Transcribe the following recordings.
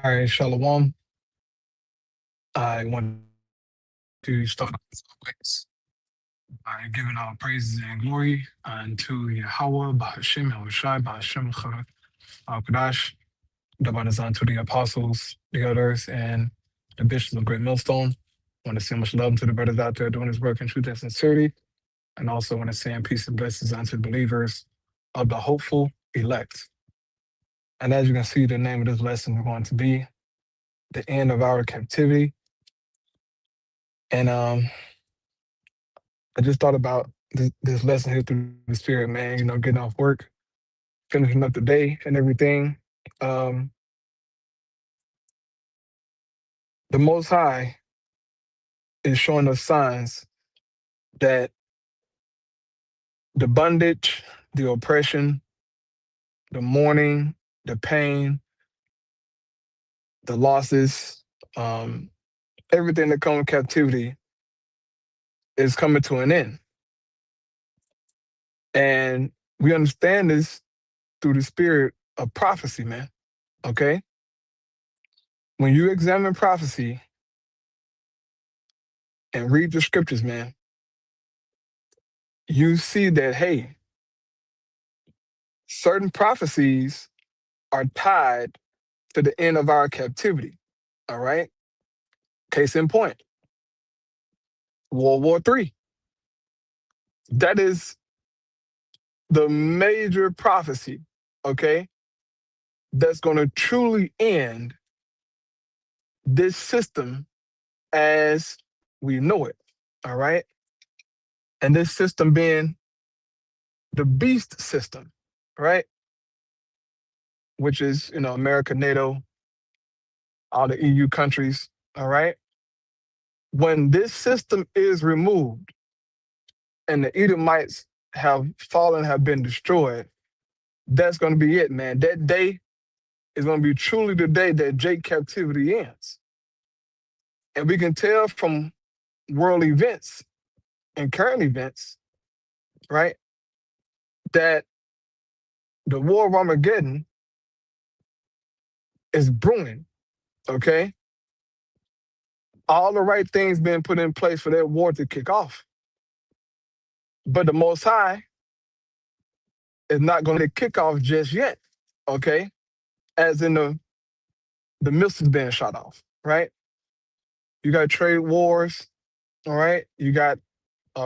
right, Shalom. I want to start as always by giving all praises and glory unto Yahweh, Bahashim, Yahushai, Bahashim, Kadash, the brothers unto the apostles, the elders, and the bishops of Great Millstone. I want to send much love to the brothers out there doing this work in truth and sincerity, and also want to send peace and blessings unto the believers of the hopeful elect. And as you can see, the name of this lesson is going to be The End of Our Captivity. And I just thought about this lesson here through the spirit, man, getting off work, finishing up the day and everything. Um, the Most High is showing us signs that the bondage, the oppression, the mourning, the pain, the losses, um, everything that comes with captivity is coming to an end. And we understand this through the spirit of prophecy, man. Okay? When you examine prophecy and read the scriptures, man, you see that, hey, certain prophecies are tied to the end of our captivity. All right. Case in point, World War III. That is the major prophecy, okay, that's going to truly end this system as we know it. All right. And this system being the beast system, right? Which is, America, NATO, all the EU countries. All right. When this system is removed, and the Edomites have fallen, have been destroyed, that's going to be it, man. That day is going to be truly the day that Jake captivity ends. And we can tell from world events and current events, right, that the war of Armageddon is brewing, okay? All the right things being put in place for that war to kick off. But the Most High is not going to kick off just yet, okay? As in the missiles being shot off, right? You got trade wars, all right? You got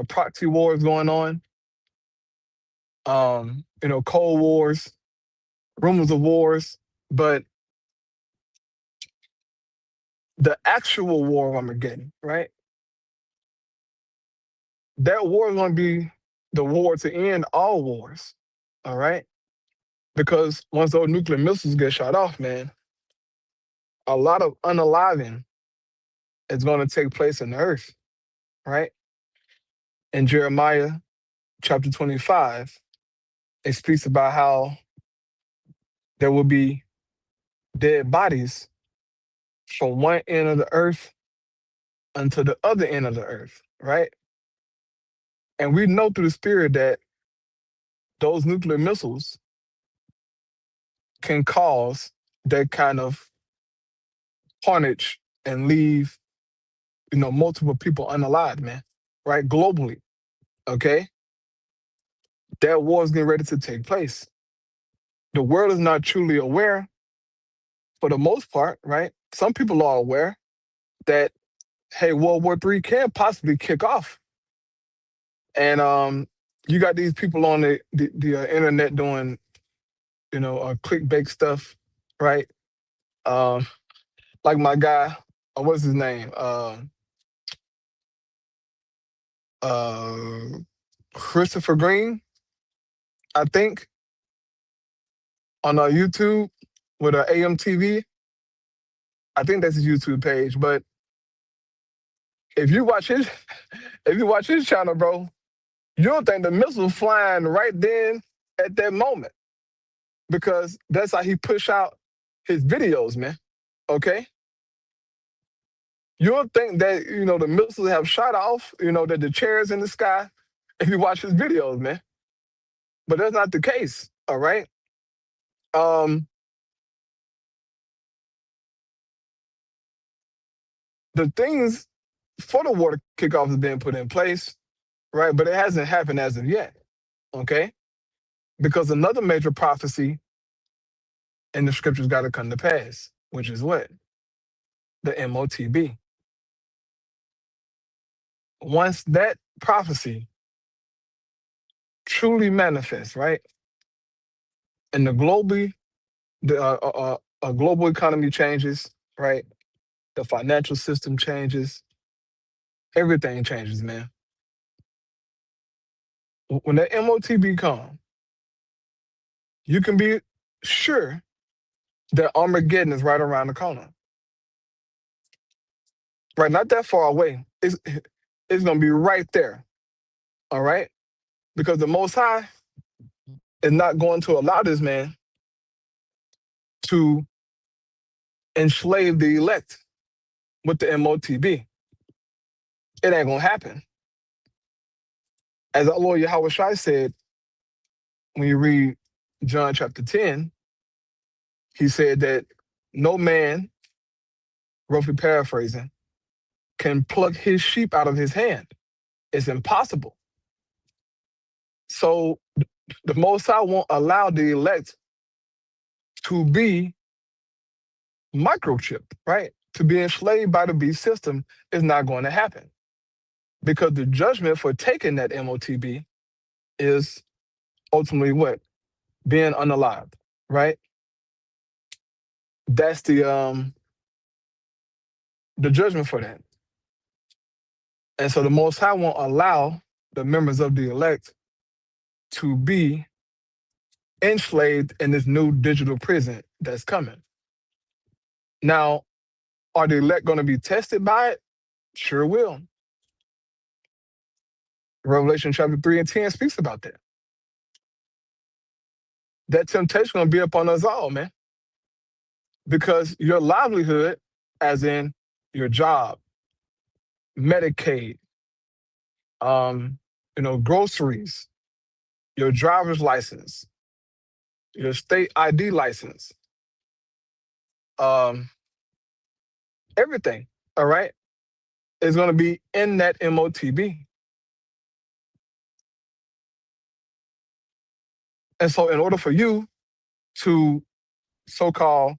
proxy wars going on, Cold Wars, rumors of wars, but the actual war of Armageddon, right? That war is going to be the war to end all wars, all right? Because once those nuclear missiles get shot off, man, a lot of unaliving is going to take place in the earth, right? In Jeremiah chapter 25, it speaks about how there will be dead bodies from one end of the earth unto the other end of the earth, right? And we know through the spirit that those nuclear missiles can cause that kind of carnage and leave, multiple people unalive, man, right? Globally, okay? That war is getting ready to take place. The world is not truly aware for the most part, right? Some people are aware that, hey, World War III can possibly kick off. And you got these people on the internet doing, clickbait stuff, right? Um, like my guy, what's his name? Uh, Christopher Green, I think, on YouTube with AMTV. I think that's his YouTube page. But if you watch his, if you watch his channel, bro, you don't think the missile flying right then at that moment, because that's how he push out his videos, man. Okay, you don't think that the missiles have shot off, that the chairs in the sky, if you watch his videos, man. But that's not the case. All right. Um, the things for the water kickoff is being put in place, right? But it hasn't happened as of yet, okay? Because another major prophecy in the scriptures got to come to pass, which is what? The MOTB. Once that prophecy truly manifests, right? And the global economy changes, right? The financial system changes, everything changes, man. When that MOTB comes, you can be sure that Armageddon is right around the corner. Right, not that far away. It's gonna be right there. All right? Because the Most High is not going to allow this man to enslave the elect with the MOTB. It ain't gonna happen. As our Lord Yahweh Shai said, when you read John chapter 10, he said that no man, roughly paraphrasing, can pluck his sheep out of his hand. It's impossible. So the Most High won't allow the elect to be microchipped, right? To be enslaved by the beast system is not going to happen because the judgment for taking that MOTB is ultimately what? Being unalived, right? That's the judgment for that. And so the Most High won't allow the members of the elect to be enslaved in this new digital prison that's coming. Now, are the elect going to be tested by it? Sure will. Revelation chapter 3 and 10 speaks about that. That temptation going to be upon us all, man. Because your livelihood, as in your job, Medicaid, groceries, your driver's license, your state ID license, um, everything, all right, is going to be in that MOTB. And so in order for you to so-called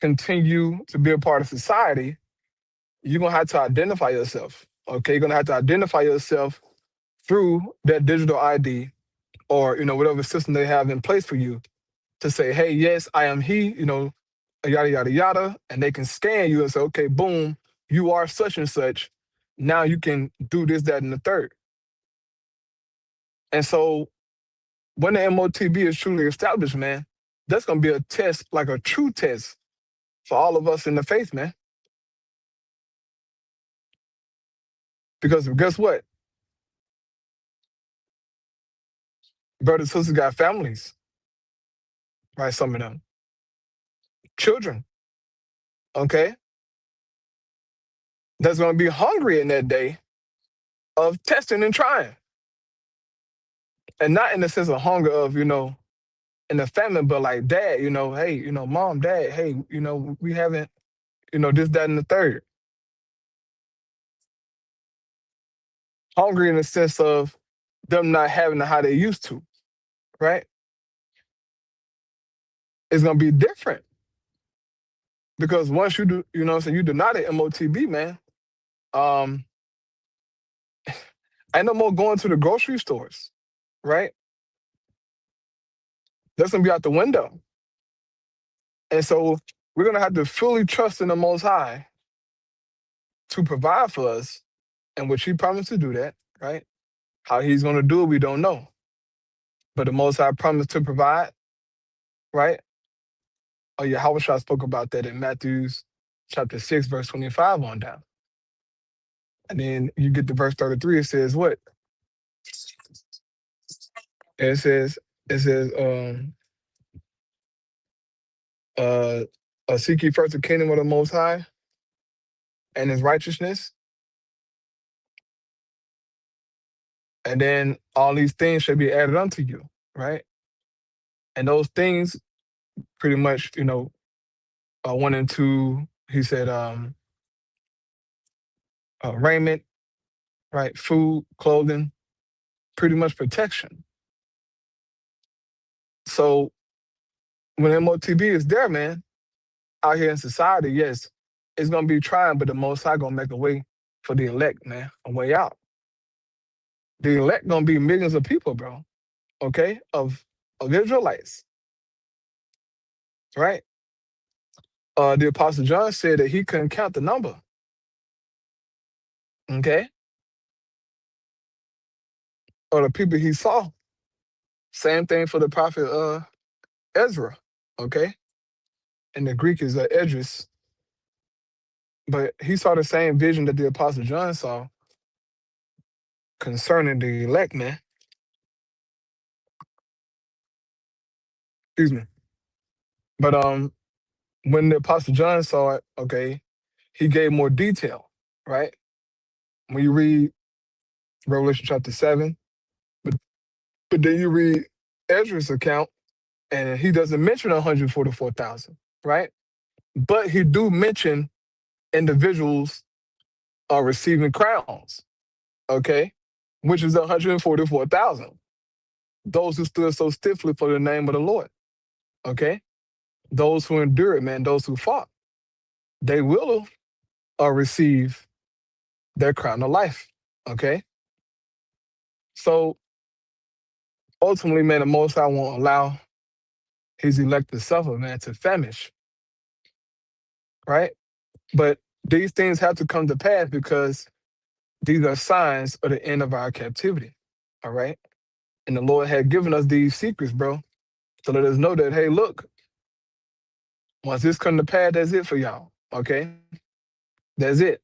continue to be a part of society, you're going to have to identify yourself, okay? You're going to have to identify yourself through that digital ID or, whatever system they have in place for you to say, hey, yes, I am he, yada, yada, yada. And they can scan you and say, okay, boom, you are such and such. Now you can do this, that, and the third. And so when the MOTB is truly established, man, that's going to be a test, like a true test for all of us in the faith, man. Because guess what? Brothers and sisters got families, right? Some of them. Children, okay? That's going to be hungry in that day of testing and trying. And not in the sense of hunger of, in the family, but like dad, hey, mom, dad, hey, we haven't, this, that, and the third. Hungry in the sense of them not having how they used to, right? It's gonna be different. Because once you do, you deny the MOTB, man, um, ain't no more going to the grocery stores, right? That's gonna be out the window. And so we're gonna have to fully trust in the Most High to provide for us, and which He promised to do that, right? How He's gonna do it, we don't know. But the Most High promised to provide, right? Oh yeah, Hawashah spoke about that in Matthew chapter 6, verse 25 on down. And then you get to verse 33, it says what? It says, it says, uh, seek ye first the kingdom of the Most High and His righteousness, and then all these things shall be added unto you, right? And those things pretty much, 1 and 2, he said, raiment, right? Food, clothing, pretty much protection. So when MOTB is there, man, out here in society, yes, it's gonna be trying, but the Most High gonna make a way for the elect, man, a way out. The elect gonna be millions of people, bro. Okay, of Israelites, right? The Apostle John said that he couldn't count the number. Okay, or the people he saw. Same thing for the prophet Ezra. Okay, and the Greek is Esdras, but he saw the same vision that the Apostle John saw concerning the elect, man. Excuse me. But when the Apostle John saw it, okay, he gave more detail, right? When you read Revelation chapter 7, but then you read Ezra's account, and he doesn't mention 144,000, right? But he do mention individuals are receiving crowns, okay, which is 144,000. Those who stood so stiffly for the name of the Lord, okay? Those who endured, man, those who fought, they will receive their crown of life, okay? So ultimately, man, the Most High won't allow his elect to suffer, man, to famish, right? But these things have to come to pass because these are signs of the end of our captivity, all right? And the Lord had given us these secrets, bro, to let us know that, hey, look, once this come to pass, that's it for y'all, okay? That's it.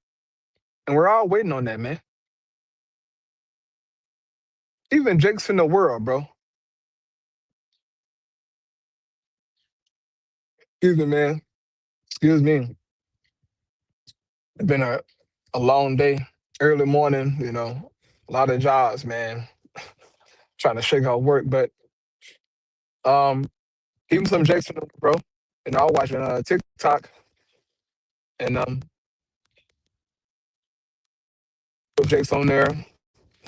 And we're all waiting on that, man. Even Jake's in the world, bro. Excuse me, man. Excuse me. It's been a long day, early morning, a lot of jobs, man. Trying to shake off work, but um, even some Jake's in the world, bro. I was watching TikTok, and Jake's on there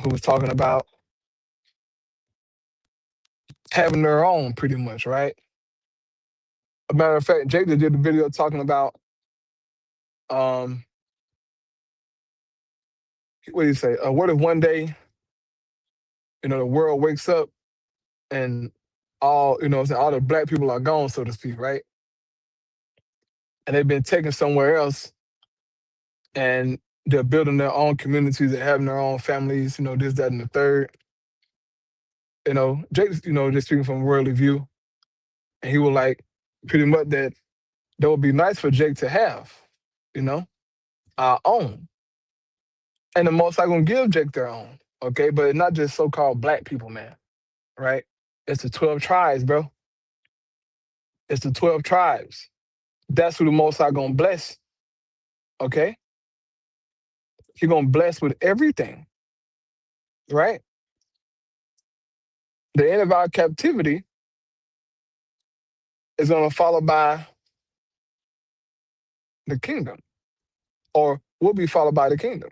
who was talking about having their own, pretty much, right? A matter of fact, Jake did a video talking about um, what do you say? What if one day, the world wakes up and all, all the black people are gone, so to speak, right? And they've been taken somewhere else, and they're building their own communities and having their own families, this, that, and the third. Jake's, just speaking from a worldly view, and he was like, pretty much that would be nice for Jake to have, you know, our own. And the most I gonna give Jake their own, okay? But it's not just so-called black people, man, right? It's the 12 tribes, bro. It's the 12 tribes. That's who the most I gonna bless, okay? He gonna bless with everything, right? The end of our captivity is gonna follow by the kingdom, or will be followed by the kingdom.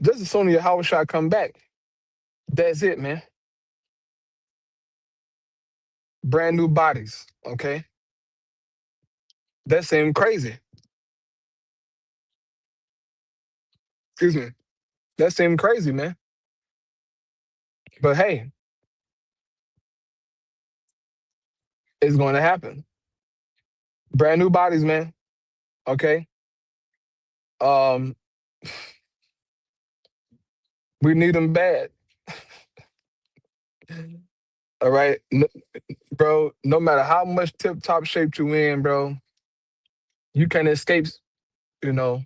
Just as soon as Yahushua come back, that's it, man. Brand new bodies, okay? That seemed crazy. Excuse me. That seemed crazy, man. But hey, it's going to happen. Brand new bodies, man. Okay. Um, we need them bad. All right, bro. No matter how much tip top shape you in, bro, you can't escape, you know,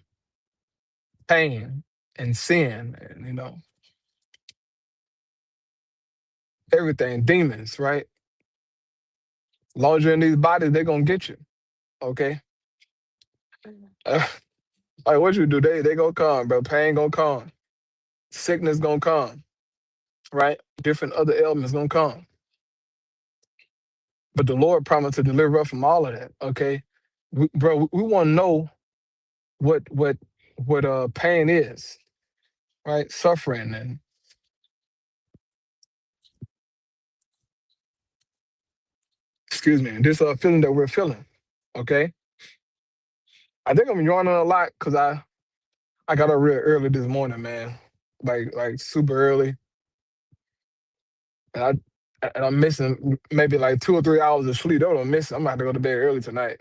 pain and sin, and everything, demons, right? Long as you're in these bodies, they're gonna get you. Okay. Uh, like what you do, they gonna come, bro. Pain gonna come, sickness gonna come, right? Different other ailments gonna come. But the Lord promised to deliver us from all of that. Okay, bro, we want to know what pain is, right? Suffering and excuse me, this feeling that we're feeling. Okay, I think I'm yawning a lot because I got up real early this morning, man, like super early, and I'm missing maybe like 2 or 3 hours of sleep. That's what I'm missing. I'm gonna have to go to bed early tonight.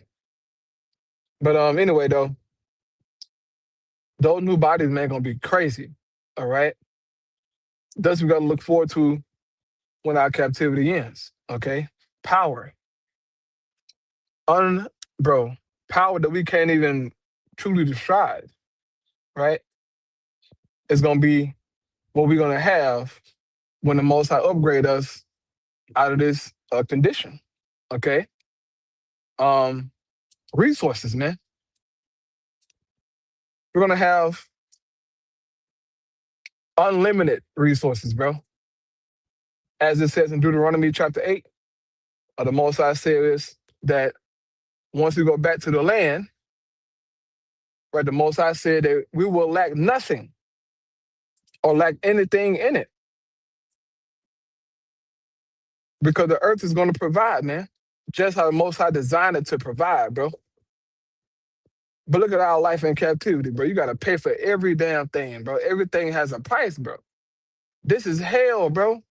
But anyway though, those new bodies, man, gonna be crazy. All right, that's what we gotta look forward to when our captivity ends. Okay, power, un bro, power that we can't even truly describe. Right, it's gonna be what we're gonna have when the Most High upgrade us out of this condition. Okay, um, resources, man. We're gonna have unlimited resources, bro. As it says in Deuteronomy chapter 8, the Most High says that once we go back to the land, right, the Most High said that we will lack nothing or lack anything in it because the earth is going to provide, man. Just how the Most High designed it to provide, bro. But look at our life in captivity, bro. You got to pay for every damn thing, bro. Everything has a price, bro. This is hell, bro.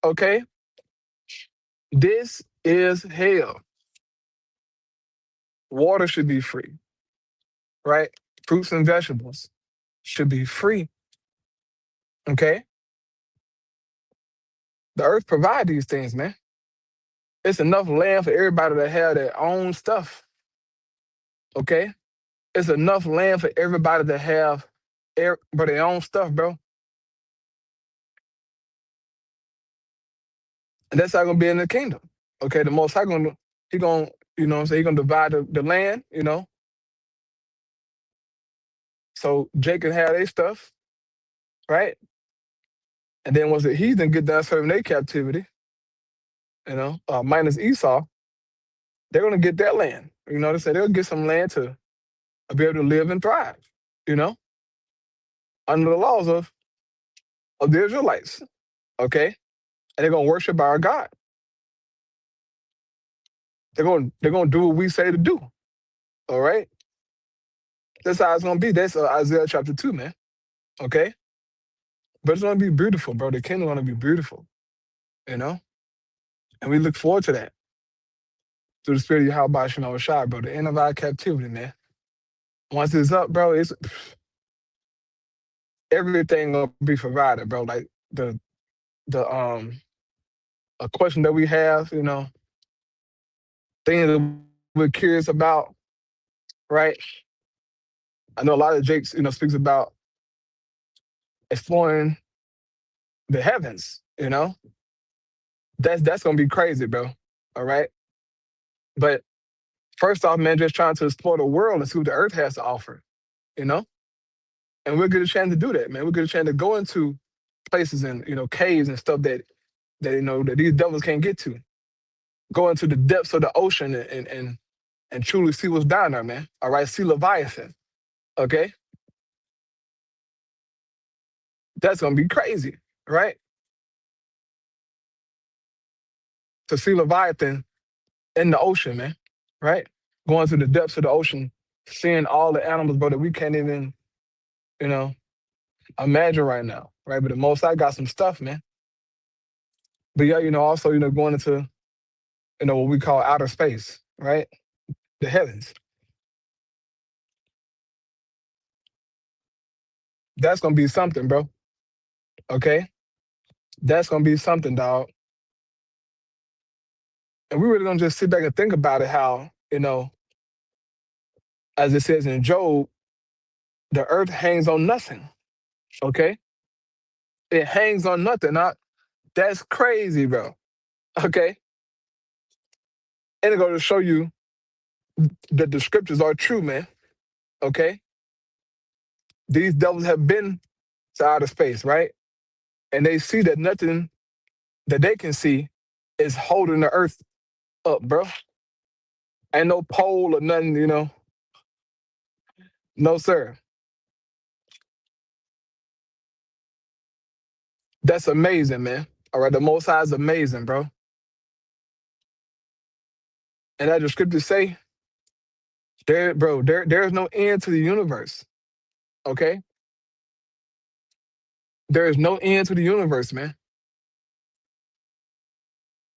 Okay? This is hell. Water should be free, right? Fruits and vegetables should be free, okay? The earth provide these things, man. It's enough land for everybody to have their own stuff, okay? It's enough land for everybody to have but their own stuff, bro. And that's how it's gonna be in the kingdom. Okay, the most high gonna he gonna, you know what I'm saying, he gonna divide the land, you know, so Jake can have their stuff, right? And then once the heathen get done serving their captivity, you know, minus Esau, they're gonna get that land. You know what I'm saying? They'll get some land to be able to live and thrive, you know, under the laws of the Israelites. Okay? And they're gonna worship our God. They're gonna do what we say to do. All right? That's how it's gonna be. That's Isaiah chapter 2, man. Okay? But it's gonna be beautiful, bro. The kingdom's gonna be beautiful, you know? And we look forward to that. Through the spirit of Yahweh Shema Shai, bro. The end of our captivity, man. Once it's up, bro, it's everything gonna be provided, bro. Like the a question that we have, you know, things that we're curious about, right? I know a lot of Jakes, you know, speaks about exploring the heavens, you know? That's gonna be crazy, bro. All right. But first off, man, just trying to explore the world and see what the earth has to offer, you know? And we'll get a chance to do that, man. We'll get a chance to go into places and, you know, caves and stuff that you know that these devils can't get to. Go into the depths of the ocean and truly see what's down there, man. All right, see Leviathan. Okay? That's gonna be crazy, right? To see Leviathan in the ocean, man. Right? Going to the depths of the ocean, seeing all the animals, bro, that we can't even, you know, imagine right now. Right? But the most I got some stuff, man. But yeah, you know, also, you know, going into, you know, what we call outer space, right? The heavens. That's gonna be something, bro. Okay? That's gonna be something, dog. And we really gonna just sit back and think about it, how, you know, as it says in Job, the earth hangs on nothing. Okay? It hangs on nothing. That's crazy, bro. Okay? And it goes to show you that the scriptures are true, man. Okay? These devils have been to outer space, right? And they see that nothing that they can see is holding the earth up, bro. Ain't no pole or nothing, you know, No, sir. That's amazing, man. All right, the Most High is amazing, bro. And as the scriptures say, there's no end to the universe. Okay, there is no end to the universe, man.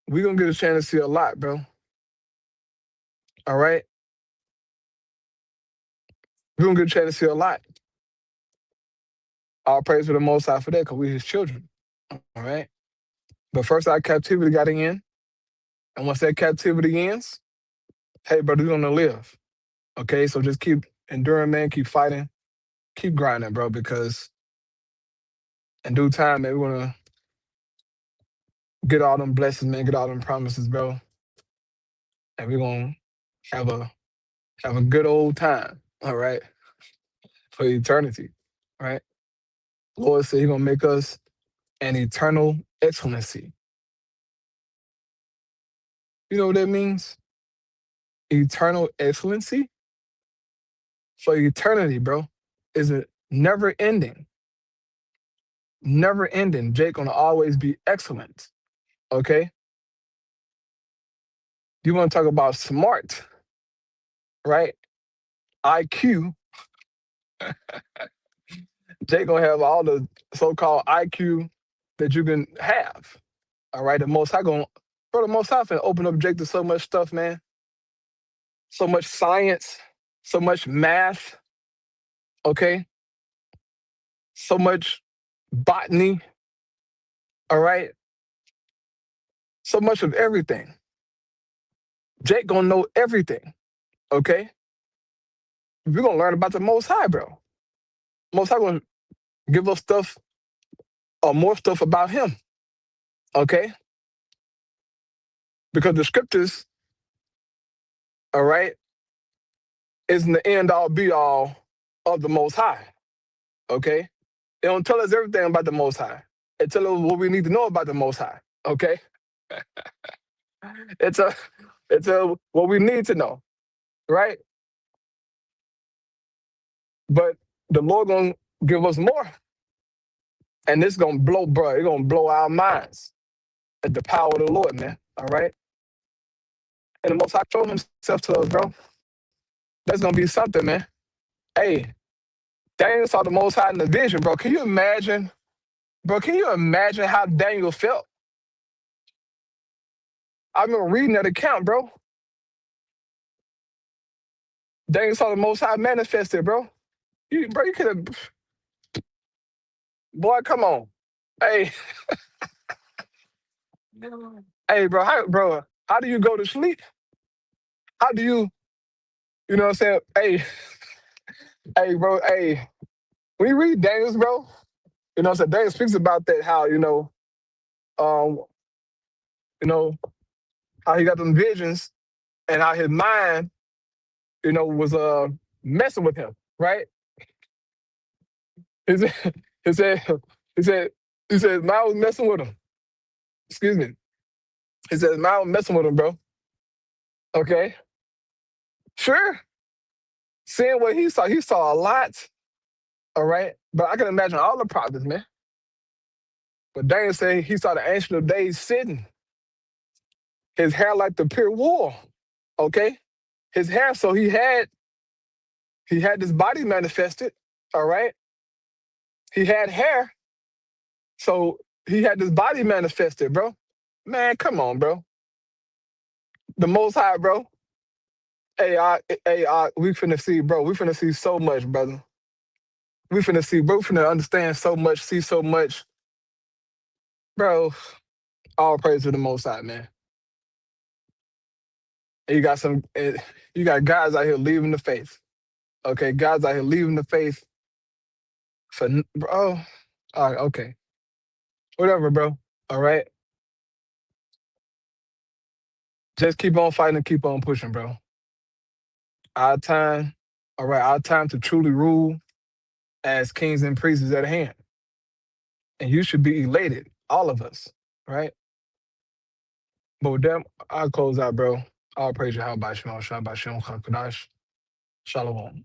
We're gonna get a chance to see a lot, bro. All right, we're gonna get a chance to see a lot. All praise to the Most High for that, because we His children. All right, but first our captivity got to end, and once that captivity ends, hey, brother, we're gonna live. Okay, so just keep enduring, man. Keep fighting. Keep grinding, bro, because in due time, man, we're gonna get all them blessings, man. Get all them promises, bro, and we're gonna have a have a good old time. All right, for eternity. Right. Lord said He gonna make us an eternal excellency. You know what that means? Eternal excellency for eternity, bro. Is it never ending? Never ending. Jake gonna always be excellent. Okay. You want to talk about smart, right? IQ. Jake gonna have all the so-called IQ that you can have. All right. The Most High gonna, bro. The Most High finna open up Jake to so much stuff, man. So much science, so much math. Okay. So much botany. All right. So much of everything. Jake gonna know everything. Okay. We're gonna learn about the Most High, bro. Most High gonna give us stuff or more stuff about Him. Okay. Because the scriptures, all right, isn't the end all be all of the Most High. Okay. It don't tell us everything about the Most High. It tell us what we need to know about the Most High. Okay. It's a what we need to know, right? But the Lord gonna give us more, and this gonna blow, bro. It's gonna blow our minds at the power of the Lord, man. All right. And the Most High showed Himself to us, bro. That's gonna be something, man. Hey, Daniel saw the Most High in the vision, bro. Can you imagine, bro? Can you imagine how Daniel felt? I remember reading that account, bro. Daniel saw the Most High manifested, bro. You could have, boy. Come on, hey, hey, bro. How do you go to sleep? How do you know what I'm saying? Hey, hey, bro. Hey, when you read Daniel's, bro, you know what I'm saying? Daniel speaks about that, how, um, you know, how he got them visions and how his mind, was messing with him, right? He said, he said, he said, he said, mind was messing with him. Excuse me. He said, mind was messing with him, bro. Okay, sure. Seeing what he saw a lot. All right, but I can imagine all the prophets, man. But Daniel said he saw the Ancient of Days sitting, his hair like the pure wool. Okay, his hair. So he had this body manifested. All right, he had hair. So he had this body manifested, bro. Man, come on, bro. The Most High, bro. We finna see, bro. We finna see so much, brother. We finna see, bro. We finna understand so much, see so much, bro. All praise to the Most High, man. And you got guys out here leaving the faith. Okay, guys out here leaving the faith bro. All right, okay, whatever, bro. All right, just keep on fighting and keep on pushing, bro. Our time, all right, our time to truly rule as kings and priests is at hand. And you should be elated, all of us, right? But with that, I'll close out, bro. I'll praise you. How about Shalom, Shalom, Shalom, Shalom.